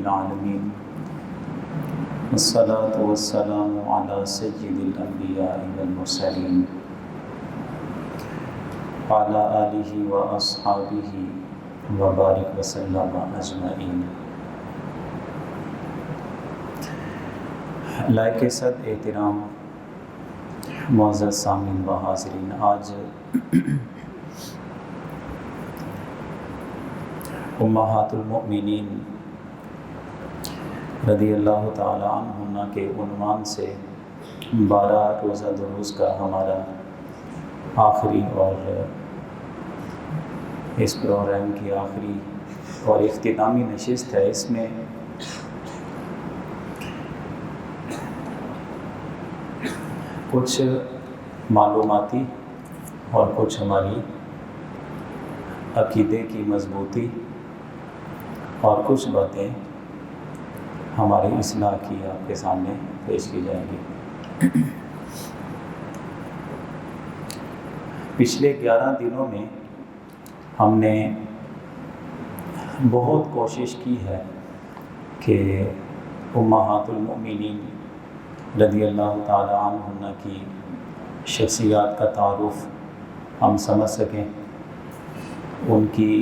العالمین والصلاة والسلام علی سید الانبیاء والمرسلین وعلی آلہ واصحابہ وبارک وسلم اجمعین۔ لائق صد احترام معزز سامعین و حاضرین، آج امہات المؤمنین رضی اللہ تعالی عنہن کے عنوان سے 12 روزہ دروس کا ہمارا آخری اور اس پروگرام کی آخری اور اختتامی نشست ہے۔ اس میں کچھ معلوماتی اور کچھ ہماری عقیدے کی مضبوطی اور کچھ باتیں ہماری اصلاح کی آپ کے سامنے پیش کی جائیں گی۔ پچھلے 11 دنوں میں ہم نے بہت کوشش کی ہے کہ امہات المؤمنین رضی اللہ تعالی عنہن کی شخصیات کا تعارف ہم سمجھ سکیں۔ ان کی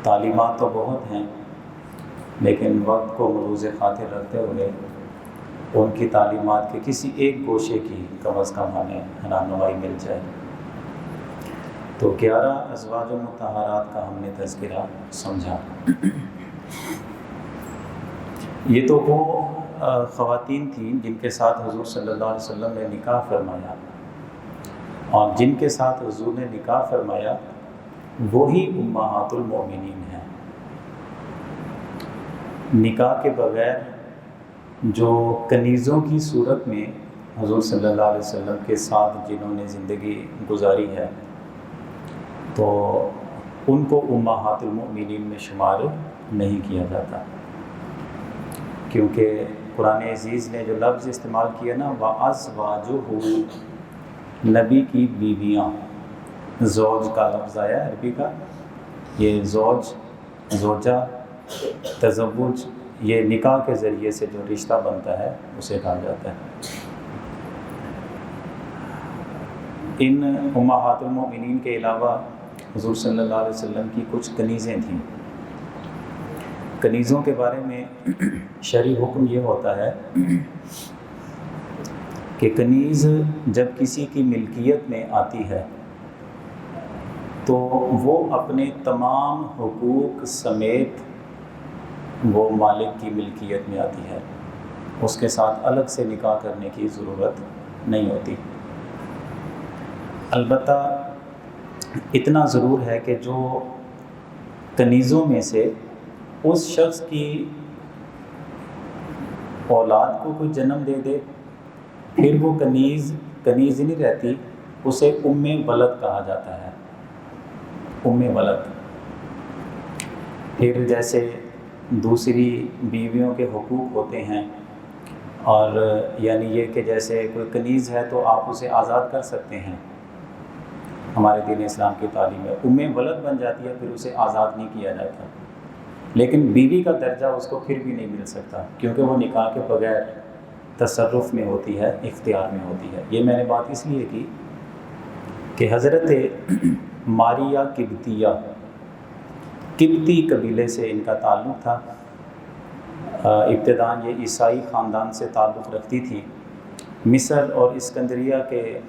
تعلیمات تو بہت ہیں، لیکن وقت کو ملحوظ خاطر رکھتے ہوئے ان کی تعلیمات کے کسی ایک گوشے کی کم از کم ہمیں رہنمائی مل جائے۔ تو 11 ازواج مطہرات کا ہم نے تذکرہ سمجھا۔ یہ تو وہ خواتین تھیں جن کے ساتھ حضور صلی اللہ علیہ وسلم نے نکاح فرمایا، اور جن کے ساتھ حضور نے نکاح فرمایا وہی امہات المؤمنین ہیں۔ نکاح کے بغیر جو کنیزوں کی صورت میں حضور صلی اللہ علیہ وسلم کے ساتھ جنہوں نے زندگی گزاری ہے، تو ان کو امہات المؤمنین میں شمار نہیں کیا جاتا، کیونکہ قرآن عزیز نے جو لفظ استعمال کیا نا، وَأَزْوَاجُهُ، نبی کی بیویاں، زوج کا لفظ آیا عربی کا، یہ زوج، زوجہ، تزوج، یہ نکاح کے ذریعے سے جو رشتہ بنتا ہے اسے کہا جاتا ہے۔ ان امہات المؤمنین کے علاوہ حضور صلی اللہ علیہ وسلم کی کچھ کنیزیں تھیں۔ کنیزوں کے بارے میں شرعی حکم یہ ہوتا ہے کہ کنیز جب کسی کی ملکیت میں آتی ہے تو وہ اپنے تمام حقوق سمیت وہ مالک کی ملکیت میں آتی ہے، اس کے ساتھ الگ سے نکاح کرنے کی ضرورت نہیں ہوتی۔ البتہ اتنا ضرور ہے کہ جو کنیزوں میں سے اس شخص کی اولاد کو کوئی جنم دے دے، پھر وہ کنیز نہیں رہتی، اسے ام ولد کہا جاتا ہے، ام ولد۔ پھر جیسے دوسری بیویوں کے حقوق ہوتے ہیں، اور یعنی یہ کہ جیسے کوئی کنیز ہے تو آپ اسے آزاد کر سکتے ہیں، ہمارے دین اسلام کی تعلیم ہے۔ ام ولد بن جاتی ہے، پھر اسے آزاد نہیں کیا جاتا، لیکن بیوی کا درجہ اس کو پھر بھی نہیں مل سکتا، کیونکہ وہ نکاح کے بغیر تصرف میں ہوتی ہے، اختیار میں ہوتی ہے۔ یہ میں نے بات اس لیے کی کہ حضرت ماریہ قبطیہ، قبطی قبیلے سے ان کا تعلق تھا۔ ابتداً یہ عیسائی خاندان سے تعلق رکھتی تھی۔ مصر اور اسکندریہ کے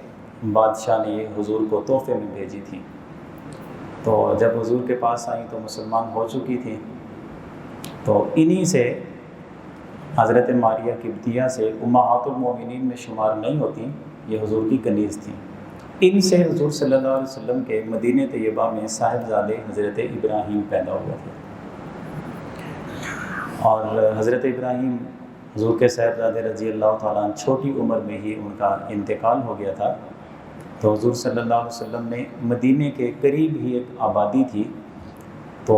بادشاہ نے یہ حضور کو تحفے میں بھیجی تھی، تو جب حضور کے پاس آئیں تو مسلمان ہو چکی تھیں، تو انہی سے حضرت ماریہ قبطیہ سے امہات المؤمنین میں شمار نہیں ہوتی، یہ حضور کی کنیز تھیں۔ ان سے حضور صلی اللہ علیہ وسلم کے مدینہ طیبہ میں صاحبزادے حضرت ابراہیم پیدا ہوئے تھے، اور حضرت ابراہیم حضور کے صاحبزادے رضی اللہ تعالیٰ عنہ چھوٹی عمر میں ہی ان کا انتقال ہو گیا تھا، تو حضور صلی اللہ علیہ وسلم نے مدینہ کے قریب ہی ایک آبادی تھی، تو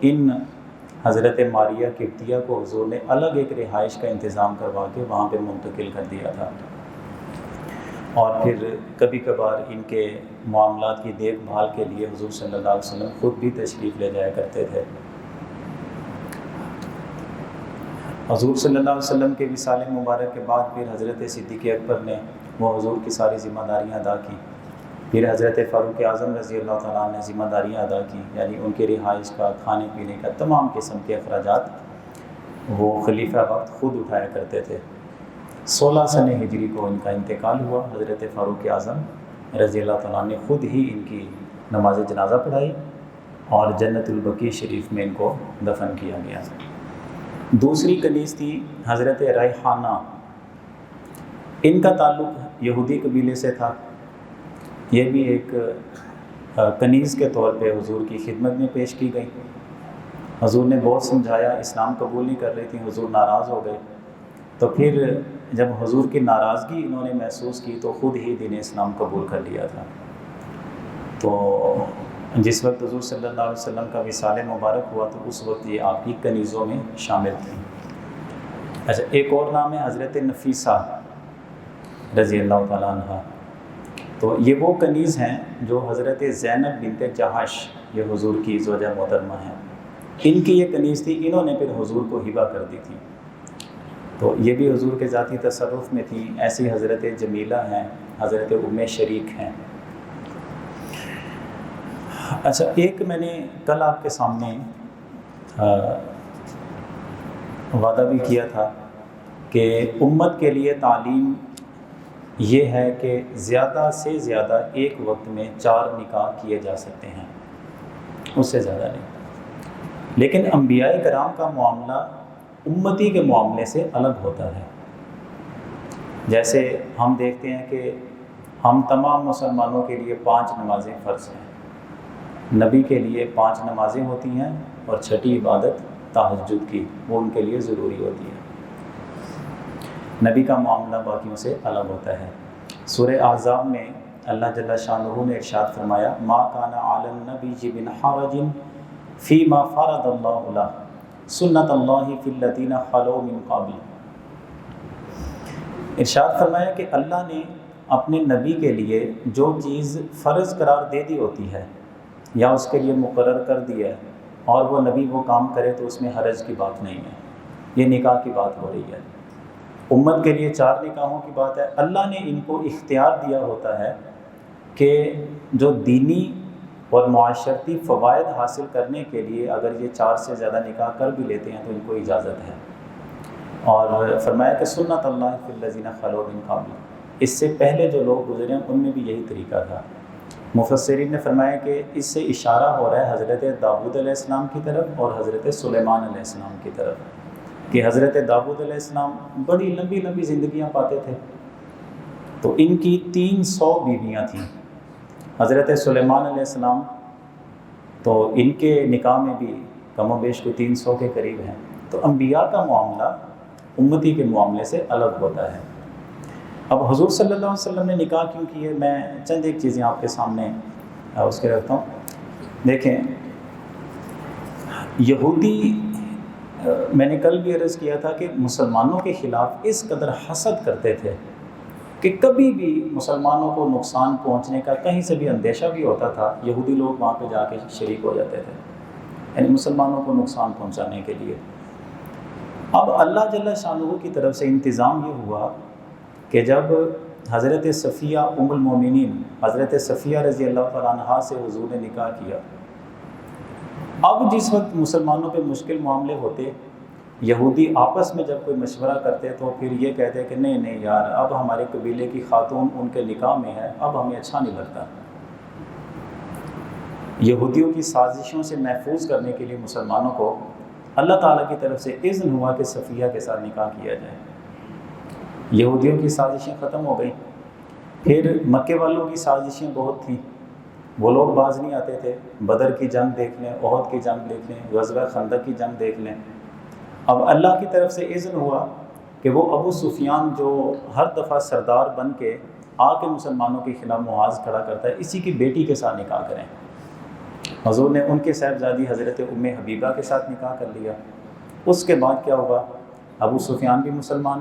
ان حضرت ماریہ قبطیہ کو حضور نے الگ ایک رہائش کا انتظام کروا کے وہاں پہ منتقل کر دیا تھا، اور پھر کبھی کبھار ان کے معاملات کی دیکھ بھال کے لیے حضور صلی اللہ علیہ وسلم خود بھی تشریف لے جایا کرتے تھے۔ حضور صلی اللہ علیہ وسلم کے وصال مبارک کے بعد پھر حضرت صدیق اکبر نے وہ حضور کی ساری ذمہ داریاں ادا کی، پھر حضرت فاروق اعظم رضی اللہ تعالیٰ عنہ نے ذمہ داریاں ادا کی، یعنی ان کے رہائش کا، کھانے پینے کا، تمام قسم کے اخراجات وہ خلیفہ وقت خود اٹھایا کرتے تھے۔ 16 سنہ ہجری کو ان کا انتقال ہوا۔ حضرت فاروق اعظم رضی اللہ تعالیٰ عنہ نے خود ہی ان کی نماز جنازہ پڑھائی اور جنت البقیع شریف میں ان کو دفن کیا گیا۔ دوسری کنیز تھی حضرت ریحانہ، ان کا تعلق یہودی قبیلے سے تھا۔ یہ بھی ایک کنیز کے طور پہ حضور کی خدمت میں پیش کی گئی۔ حضور نے بہت سمجھایا، اسلام قبول نہیں کر رہی تھی، حضور ناراض ہو گئے۔ تو پھر جب حضور کی ناراضگی انہوں نے محسوس کی تو خود ہی دین اسلام قبول کر لیا تھا۔ تو جس وقت حضور صلی اللہ علیہ وسلم کا وصال مبارک ہوا تو اس وقت یہ آپ کی کنیزوں میں شامل تھیں۔ اچھا، ایک اور نام ہے حضرت نفیسہ رضی اللہ تعالیٰ عنہ۔ تو یہ وہ کنیز ہیں جو حضرت زینب بنت جہش، یہ حضور کی زوجہ محترمہ ہیں، ان کی یہ کنیز تھی، انہوں نے پھر حضور کو ہبہ کر دی تھی۔ تو یہ بھی حضور کے ذاتی تصرف میں تھی۔ ایسی حضرت جمیلہ ہیں، حضرت ام شریک ہیں۔ اچھا، ایک میں نے کل آپ کے سامنے وعدہ بھی کیا تھا کہ امت کے لیے تعلیم یہ ہے کہ زیادہ سے زیادہ ایک وقت میں 4 نکاح کیے جا سکتے ہیں، اس سے زیادہ نہیں۔ لیکن انبیاء کرام کا معاملہ امتی کے معاملے سے الگ ہوتا ہے۔ جیسے ہم دیکھتے ہیں کہ ہم تمام مسلمانوں کے لیے 5 نمازیں فرض ہیں، نبی کے لیے 5 نمازیں ہوتی ہیں اور 6ٹھی عبادت تہجد کی، وہ ان کے لیے ضروری ہوتی ہے۔ نبی کا معاملہ باقیوں سے الگ ہوتا ہے۔ سورہ احزاب میں اللہ جل شانہ نے ارشاد فرمایا، ما کان علی النبی من حرج فیما فرض اللہ لہ سنت اللہ فی الذین خلوا من قبل۔ ارشاد فرمایا کہ اللہ نے اپنے نبی کے لیے جو چیز فرض قرار دے دی ہوتی ہے یا اس کے لیے مقرر کر دیا ہے اور وہ نبی وہ کام کرے تو اس میں حرج کی بات نہیں ہے۔ یہ نکاح کی بات ہو رہی ہے، امت کے لیے 4 نکاحوں کی بات ہے۔ اللہ نے ان کو اختیار دیا ہوتا ہے کہ جو دینی اور معاشرتی فوائد حاصل کرنے کے لیے اگر یہ 4 سے زیادہ نکاح کر بھی لیتے ہیں تو ان کو اجازت ہے۔ اور فرمایا کہ سنت اللہ فی الذین خلوا من قبل، اس سے پہلے جو لوگ گزرے ہیں ان میں بھی یہی طریقہ تھا۔ مفسرین نے فرمایا کہ اس سے اشارہ ہو رہا ہے حضرت داؤد علیہ السلام کی طرف اور حضرت سلیمان علیہ السلام کی طرف، کہ حضرت داؤد علیہ السلام بڑی لمبی لمبی زندگیاں پاتے تھے، تو ان کی 300 بیویاں تھیں۔ حضرت سلیمان علیہ السلام تو ان کے نکاح میں بھی کم و بیش کو 300 کے قریب ہیں۔ تو انبیاء کا معاملہ امتی کے معاملے سے الگ ہوتا ہے۔ اب حضور صلی اللہ علیہ وسلم نے نکاح کیوں کیے، میں چند ایک چیزیں آپ کے سامنے اس کے رکھتا ہوں۔ دیکھیں، یہودی، میں نے کل بھی عرض کیا تھا کہ مسلمانوں کے خلاف اس قدر حسد کرتے تھے کہ کبھی بھی مسلمانوں کو نقصان پہنچنے کا کہیں سے بھی اندیشہ بھی ہوتا تھا، یہودی لوگ وہاں پہ جا کے شریک ہو جاتے تھے، یعنی مسلمانوں کو نقصان پہنچانے کے لیے۔ اب اللہ جل شانہ کی طرف سے انتظام یہ ہوا کہ جب حضرت صفیہ ام المومنین، حضرت صفیہ رضی اللہ تعالیٰ عنہا سے حضور نے نکاح کیا، اب جس وقت مسلمانوں پہ مشکل معاملے ہوتے، یہودی آپس میں جب کوئی مشورہ کرتے تو پھر یہ کہتے کہ نہیں یار، اب ہمارے قبیلے کی خاتون ان کے نکاح میں ہے، اب ہمیں اچھا نہیں لگتا۔ یہودیوں کی سازشوں سے محفوظ کرنے کے لیے مسلمانوں کو اللہ تعالیٰ کی طرف سے اذن ہوا کہ صفیہ کے ساتھ نکاح کیا جائے۔ یہودیوں کی سازشیں ختم ہو گئیں۔ پھر مکے والوں کی سازشیں بہت تھیں، وہ لوگ باز نہیں آتے تھے۔ بدر کی جنگ دیکھ لیں، احد کی جنگ دیکھ لیں، غزوہ خندق کی جنگ دیکھ لیں۔ اب اللہ کی طرف سے اذن ہوا کہ وہ ابو سفیان جو ہر دفعہ سردار بن کے آ کے مسلمانوں کے خلاف محاذ کھڑا کرتا ہے، اسی کی بیٹی کے ساتھ نکاح کریں۔ حضور نے ان کے صاحبزادی حضرت ام حبیبہ کے ساتھ نکاح کر لیا۔ اس کے بعد کیا ہوا، ابو سفیان بھی مسلمان،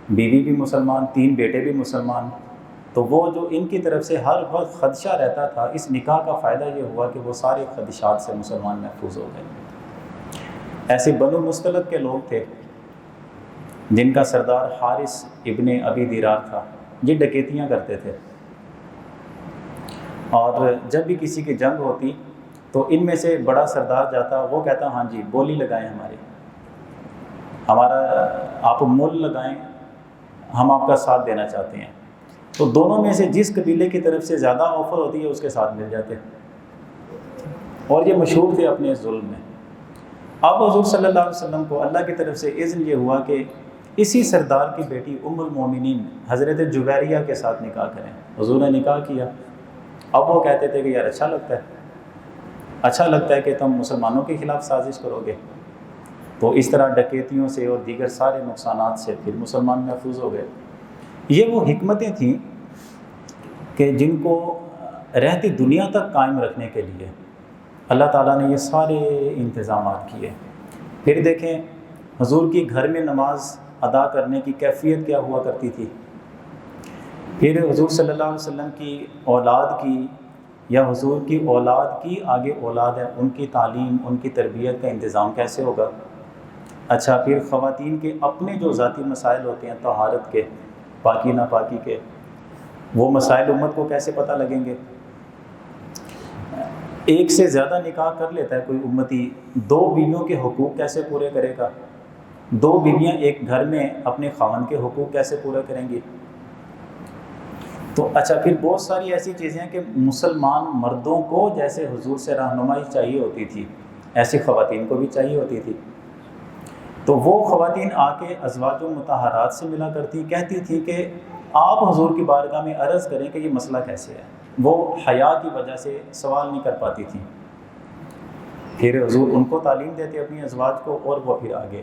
بیوی بھی مسلمان، 3 بیٹے بھی مسلمان۔ تو وہ جو ان کی طرف سے ہر وقت خدشہ رہتا تھا، اس نکاح کا فائدہ یہ ہوا کہ وہ سارے خدشات سے مسلمان محفوظ ہو گئے۔ ایسے بنو مستلق کے لوگ تھے، جن کا سردار حارث ابن ابی دیرار تھا، یہ ڈکیتیاں کرتے تھے، اور جب بھی کسی کی جنگ ہوتی تو ان میں سے بڑا سردار جاتا، وہ کہتا ہاں جی بولی لگائیں، ہمارا آپ مول لگائیں، ہم آپ کا ساتھ دینا چاہتے ہیں۔ تو دونوں میں سے جس قبیلے کی طرف سے زیادہ آفر ہوتی ہے اس کے ساتھ مل جاتے، اور یہ مشہور تھے اپنے ظلم میں۔ اب حضور صلی اللہ علیہ وسلم کو اللہ کی طرف سے اذن یہ ہوا کہ اسی سردار کی بیٹی ام المومنین حضرت جویریہ کے ساتھ نکاح کریں۔ حضور نے نکاح کیا۔ اب وہ کہتے تھے کہ یار اچھا لگتا ہے کہ تم مسلمانوں کے خلاف سازش کرو گے، تو اس طرح ڈکیتیوں سے اور دیگر سارے نقصانات سے پھر مسلمان محفوظ ہو گئے۔ یہ وہ حکمتیں تھیں کہ جن کو رہتی دنیا تک قائم رکھنے کے لیے اللہ تعالیٰ نے یہ سارے انتظامات کیے۔ پھر دیکھیں حضور کی گھر میں نماز ادا کرنے کی کیفیت کیا ہوا کرتی تھی، پھر حضور صلی اللہ علیہ وسلم کی اولاد کی یا حضور کی اولاد کی آگے اولاد ہے، ان کی تعلیم، ان کی تربیت کا انتظام کیسے ہوگا۔ اچھا، پھر خواتین کے اپنے جو ذاتی مسائل ہوتے ہیں طہارت کے، پاکی ناپاکی کے، وہ مسائل امت کو کیسے پتہ لگیں گے۔ ایک سے زیادہ نکاح کر لیتا ہے کوئی امتی، 2 بیویوں کے حقوق کیسے پورے کرے گا، 2 بیویاں ایک گھر میں اپنے خاوند کے حقوق کیسے پورے کریں گی۔ تو اچھا، پھر بہت ساری ایسی چیزیں ہیں کہ مسلمان مردوں کو جیسے حضور سے رہنمائی چاہیے ہوتی تھی، ایسی خواتین کو بھی چاہیے ہوتی تھی۔ تو وہ خواتین آ کے ازواج مطہرات سے ملا کرتی، کہتی تھی کہ آپ حضور کی بارگاہ میں عرض کریں کہ یہ مسئلہ کیسے ہے۔ وہ حیا کی وجہ سے سوال نہیں کر پاتی تھی، پھر حضور ان کو تعلیم دیتے اپنی ازواج کو، اور وہ پھر آگے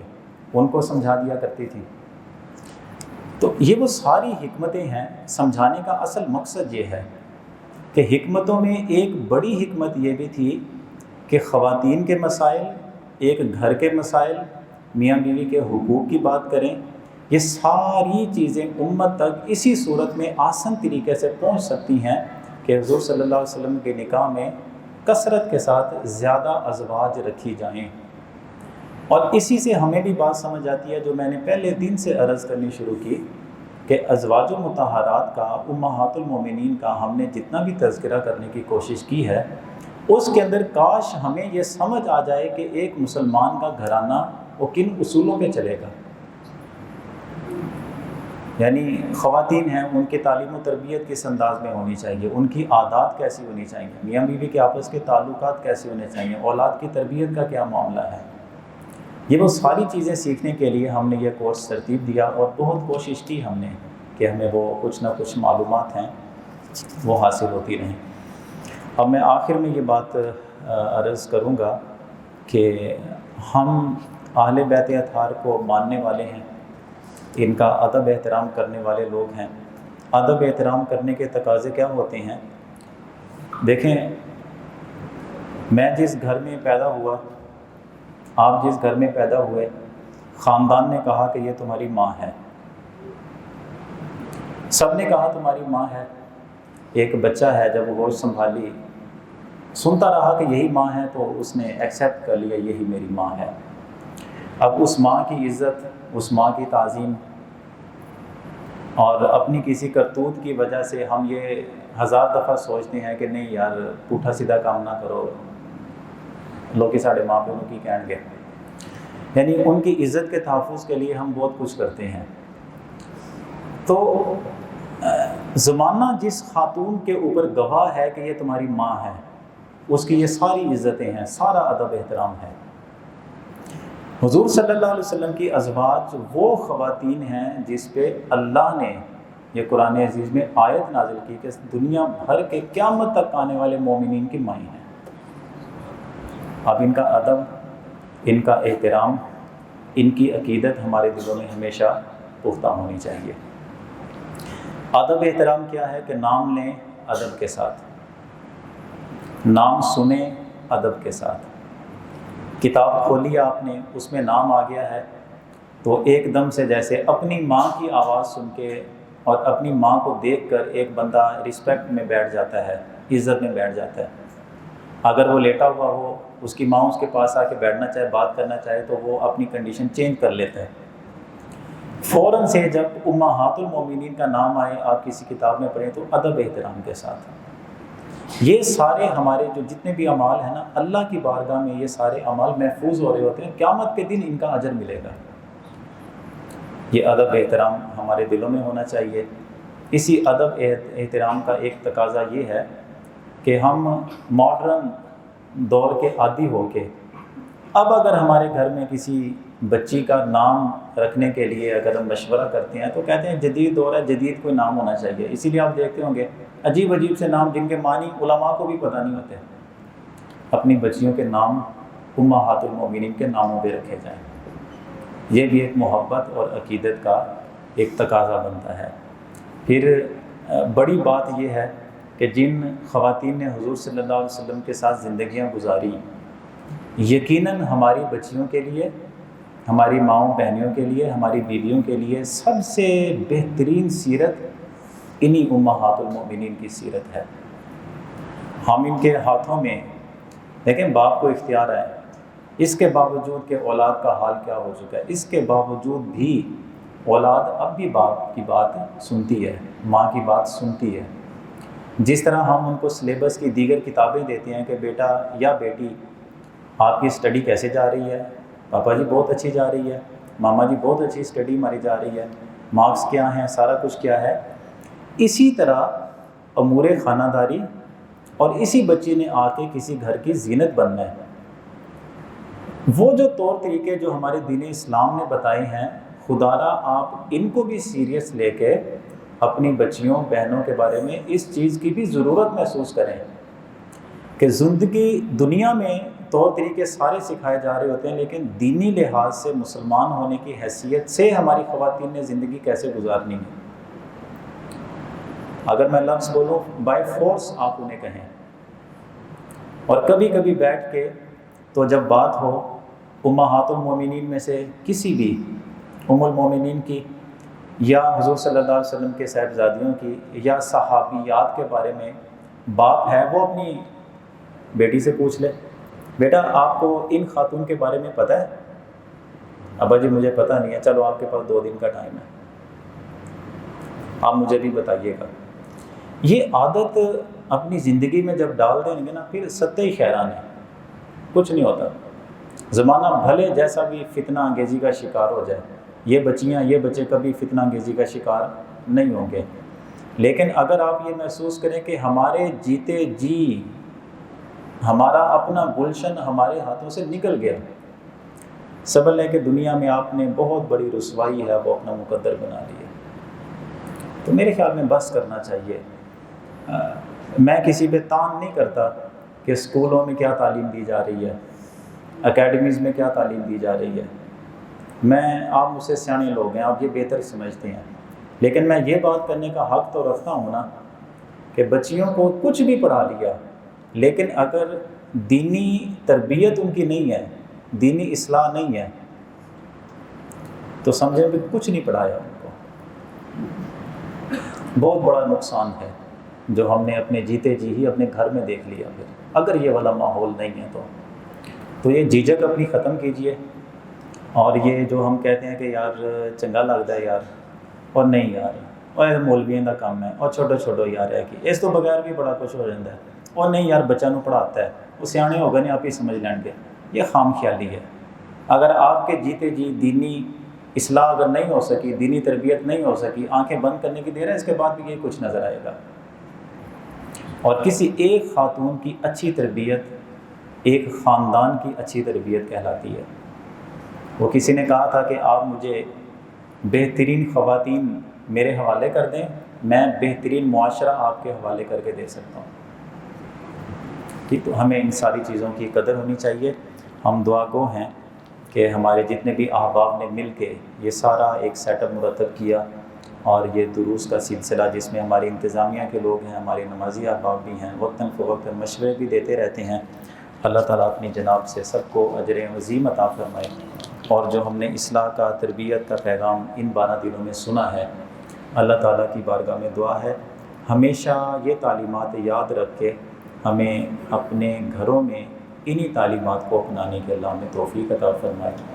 ان کو سمجھا دیا کرتی تھی۔ تو یہ وہ ساری حکمتیں ہیں۔ سمجھانے کا اصل مقصد یہ ہے کہ حکمتوں میں ایک بڑی حکمت یہ بھی تھی کہ خواتین کے مسائل، ایک گھر کے مسائل، میاں بیوی کے حقوق کی بات کریں، یہ ساری چیزیں امت تک اسی صورت میں آسان طریقے سے پہنچ سکتی ہیں کہ حضور صلی اللہ علیہ وسلم کے نکاح میں کثرت کے ساتھ زیادہ ازواج رکھی جائیں۔ اور اسی سے ہمیں بھی بات سمجھ آتی ہے جو میں نے پہلے دن سے عرض کرنی شروع کی کہ ازواج مطہرات کا، امہات المومنین کا ہم نے جتنا بھی تذکرہ کرنے کی کوشش کی ہے، اس کے اندر کاش ہمیں یہ سمجھ آ جائے کہ ایک مسلمان کا گھرانہ وہ کن اصولوں پہ چلے گا۔ یعنی خواتین ہیں، ان کی تعلیم و تربیت کس انداز میں ہونی چاہیے، ان کی عادات کیسی ہونی چاہیے، میاں بیوی کے آپس کے تعلقات کیسے ہونے چاہیے، اولاد کی تربیت کا کیا معاملہ ہے۔ یہ وہ ساری چیزیں سیکھنے کے لیے ہم نے یہ کورس ترتیب دیا، اور بہت کوشش کی ہم نے کہ ہمیں وہ کچھ نہ کچھ معلومات ہیں وہ حاصل ہوتی رہیں۔ اب میں آخر میں یہ بات عرض کروں گا کہ ہم اہل بیت اطہار کو ماننے والے ہیں، ان کا ادب احترام کرنے والے لوگ ہیں۔ ادب احترام کرنے کے تقاضے کیا ہوتے ہیں؟ دیکھیں، میں جس گھر میں پیدا ہوا، آپ جس گھر میں پیدا ہوئے، خاندان نے کہا کہ یہ تمہاری ماں ہے، سب نے کہا تمہاری ماں ہے۔ ایک بچہ ہے، جب وہ ہوش سنبھالی سنتا رہا کہ یہی ماں ہے، تو اس نے ایکسیپٹ کر لیا یہی میری ماں ہے۔ اب اس ماں کی عزت، اس ماں کی تعظیم، اور اپنی کسی کرتوت کی وجہ سے ہم یہ 1000 دفعہ سوچتے ہیں کہ نہیں یار پوٹھا سیدھا کام نہ کرو، لوگ ساڑھے ماں پیوں کی کہیں گے، یعنی ان کی عزت کے تحفظ کے لیے ہم بہت کچھ کرتے ہیں۔ تو زمانہ جس خاتون کے اوپر گواہ ہے کہ یہ تمہاری ماں ہے، اس کی یہ ساری عزتیں ہیں، سارا ادب احترام ہے۔ حضور صلی اللہ علیہ وسلم کی ازواج وہ خواتین ہیں جس پہ اللہ نے یہ قرآن عزیز میں آیت نازل کی کہ دنیا بھر کے قیامت تک آنے والے مومنین کی مائیں ہیں۔ اب ان کا ادب، ان کا احترام، ان کی عقیدت ہمارے دلوں میں ہمیشہ پختہ ہونی چاہیے۔ ادب احترام کیا ہے کہ نام لیں ادب کے ساتھ، نام سنیں ادب کے ساتھ۔ کتاب کھولی آپ نے، اس میں نام آ گیا ہے تو ایک دم سے جیسے اپنی ماں کی آواز سن کے اور اپنی ماں کو دیکھ کر ایک بندہ رسپیکٹ میں بیٹھ جاتا ہے، عزت میں بیٹھ جاتا ہے۔ اگر وہ لیٹا ہوا ہو، اس کی ماں اس کے پاس آ کے بیٹھنا چاہے، بات کرنا چاہے، تو وہ اپنی کنڈیشن چینج کر لیتا ہے۔ فوراً سے جب امہات المومنین کا نام آئے آپ کسی کتاب میں پڑھیں تو ادب احترام کے ساتھ. یہ سارے ہمارے جو جتنے بھی اعمال ہیں نا، اللہ کی بارگاہ میں یہ سارے اعمال محفوظ ہو رہے ہوتے ہیں، قیامت کے دن ان کا اجر ملے گا. یہ ادب احترام ہمارے دلوں میں ہونا چاہیے. اسی ادب احترام کا ایک تقاضا یہ ہے کہ ہم ماڈرن دور کے عادی ہو کے اب اگر ہمارے گھر میں کسی بچی کا نام رکھنے کے لیے اگر ہم مشورہ کرتے ہیں تو کہتے ہیں جدید دور ہے، جدید کوئی نام ہونا چاہیے. اسی لیے آپ دیکھتے ہوں گے عجیب عجیب سے نام جن کے معنی علماء کو بھی پتہ نہیں ہوتے، اپنی بچیوں کے نام امہات المومنین کے ناموں پہ رکھے جائیں. یہ بھی ایک محبت اور عقیدت کا ایک تقاضا بنتا ہے. پھر بڑی بات یہ ہے کہ جن خواتین نے حضور صلی اللہ علیہ وسلم کے ساتھ زندگیاں گزاری، یقیناً ہماری بچیوں کے لیے، ہماری ماؤں بہنوں کے لیے، ہماری بیویوں کے لیے سب سے بہترین سیرت انہی امہات المومنین کی سیرت ہے. ہم ان کے ہاتھوں میں لیکن باپ کو اختیار ہے، اس کے باوجود کہ اولاد کا حال کیا ہو چکا ہے، اس کے باوجود بھی اولاد اب بھی باپ کی بات سنتی ہے، ماں کی بات سنتی ہے. جس طرح ہم ان کو سلیبس کی دیگر کتابیں دیتے ہیں کہ بیٹا یا بیٹی آپ کی اسٹڈی کیسے جا رہی ہے، پاپا جی بہت اچھی جا رہی ہے، ماما جی بہت اچھی اسٹڈی ہماری جا رہی ہے، مارکس کیا ہیں، سارا کچھ کیا ہے. اسی طرح امور خانہ داری اور اسی بچی نے آ کے کسی گھر کی زینت بننا ہے. وہ جو طور طریقے جو ہمارے دین اسلام نے بتائے ہیں، خدا را آپ ان کو بھی سیریس لے کے اپنی بچیوں بہنوں کے بارے میں اس چیز کی بھی ضرورت محسوس کریں کہ زندگی دنیا میں طور طریقے سارے سکھائے جا رہے ہوتے ہیں، لیکن دینی لحاظ سے مسلمان ہونے کی حیثیت سے ہماری خواتین نے زندگی کیسے گزارنی ہے. اگر میں لفظ بولوں بائی فورس آپ انہیں کہیں. اور کبھی کبھی بیٹھ کے تو جب بات ہو امہات المومنین میں سے کسی بھی ام المومنین کی یا حضور صلی اللہ علیہ وسلم کے صاحبزادیوں کی یا صحابیات کے بارے میں، باپ ہے وہ اپنی بیٹی سے پوچھ لے بیٹا آپ کو ان خاتون کے بارے میں پتہ ہے؟ ابا جی مجھے پتہ نہیں ہے. چلو آپ کے پاس 2 دن کا ٹائم ہے، آپ مجھے بھی بتائیے گا. یہ عادت اپنی زندگی میں جب ڈال دیں گے نا، پھر سطحی خیران ہے، کچھ نہیں ہوتا. زمانہ بھلے جیسا بھی فتنہ انگیزی کا شکار ہو جائے، یہ بچیاں یہ بچے کبھی فتنہ انگیزی کا شکار نہیں ہوں گے. لیکن اگر آپ یہ محسوس کریں کہ ہمارے جیتے جی ہمارا اپنا گلشن ہمارے ہاتھوں سے نکل گیا، سمجھ لیں کہ دنیا میں آپ نے بہت بڑی رسوائی ہے وہ اپنا مقدر بنا لی ہے. تو میرے خیال میں بس کرنا چاہیے. میں کسی پہ تان نہیں کرتا کہ اسکولوں میں کیا تعلیم دی جا رہی ہے، اکیڈمیز میں کیا تعلیم دی جا رہی ہے. آپ مجھ سے سیانے لوگ ہیں، آپ یہ بہتر سمجھتے ہیں، لیکن میں یہ بات کرنے کا حق تو رکھتا ہوں نا کہ بچیوں کو کچھ بھی پڑھا لیا، لیکن اگر دینی تربیت ان کی نہیں ہے، دینی اصلاح نہیں ہے، تو سمجھیں کہ کچھ نہیں پڑھایا ان کو. بہت بڑا نقصان ہے جو ہم نے اپنے جیتے جی ہی اپنے گھر میں دیکھ لیا. پھر اگر یہ والا ماحول نہیں ہے تو یہ جھجک اپنی ختم کیجئے. اور یہ جو ہم کہتے ہیں کہ یار چنگا لگتا ہے یار، اور نہیں یار اور مولویوں کا کام ہے، اور چھوٹو یار ہے کہ اس تو بغیر بھی بڑا کچھ ہو جاتا ہے، اور نہیں یار بچہ نو پڑھاتا ہے وہ سیانے ہو گئے نہیں آپ ہی سمجھ لیں گے. یہ خام خیالی ہے. اگر آپ کے جیتے جی دینی اصلاح اگر نہیں ہو سکی، دینی تربیت نہیں ہو سکی، آنکھیں بند کرنے کی دیر ہے، اس کے بعد بھی یہ کچھ نظر آئے گا. اور کسی ایک خاتون کی اچھی تربیت ایک خاندان کی اچھی تربیت کہلاتی ہے. وہ کسی نے کہا تھا کہ آپ مجھے بہترین خواتین میرے حوالے کر دیں، میں بہترین معاشرہ آپ کے حوالے کر کے دے سکتا ہوں. تو ہمیں ان ساری چیزوں کی قدر ہونی چاہیے. ہم دعا گو ہیں کہ ہمارے جتنے بھی احباب نے مل کے یہ سارا ایک سیٹ اپ مرتب کیا، اور یہ دروس کا سلسلہ جس میں ہماری انتظامیہ کے لوگ ہیں، ہمارے نمازی احباب بھی ہیں، وقتاً فوقتاً مشورے بھی دیتے رہتے ہیں. اللہ تعالیٰ اپنی جناب سے سب کو اجر عظیم عطا فرمائے. اور جو ہم نے اصلاح کا تربیت کا پیغام ان 12 دنوں میں سنا ہے، اللہ تعالیٰ کی بارگاہ میں دعا ہے ہمیشہ یہ تعلیمات یاد رکھ کے ہمیں اپنے گھروں میں انہی تعلیمات کو اپنانے کے اللہ ہمیں توفیق عطا فرمائے.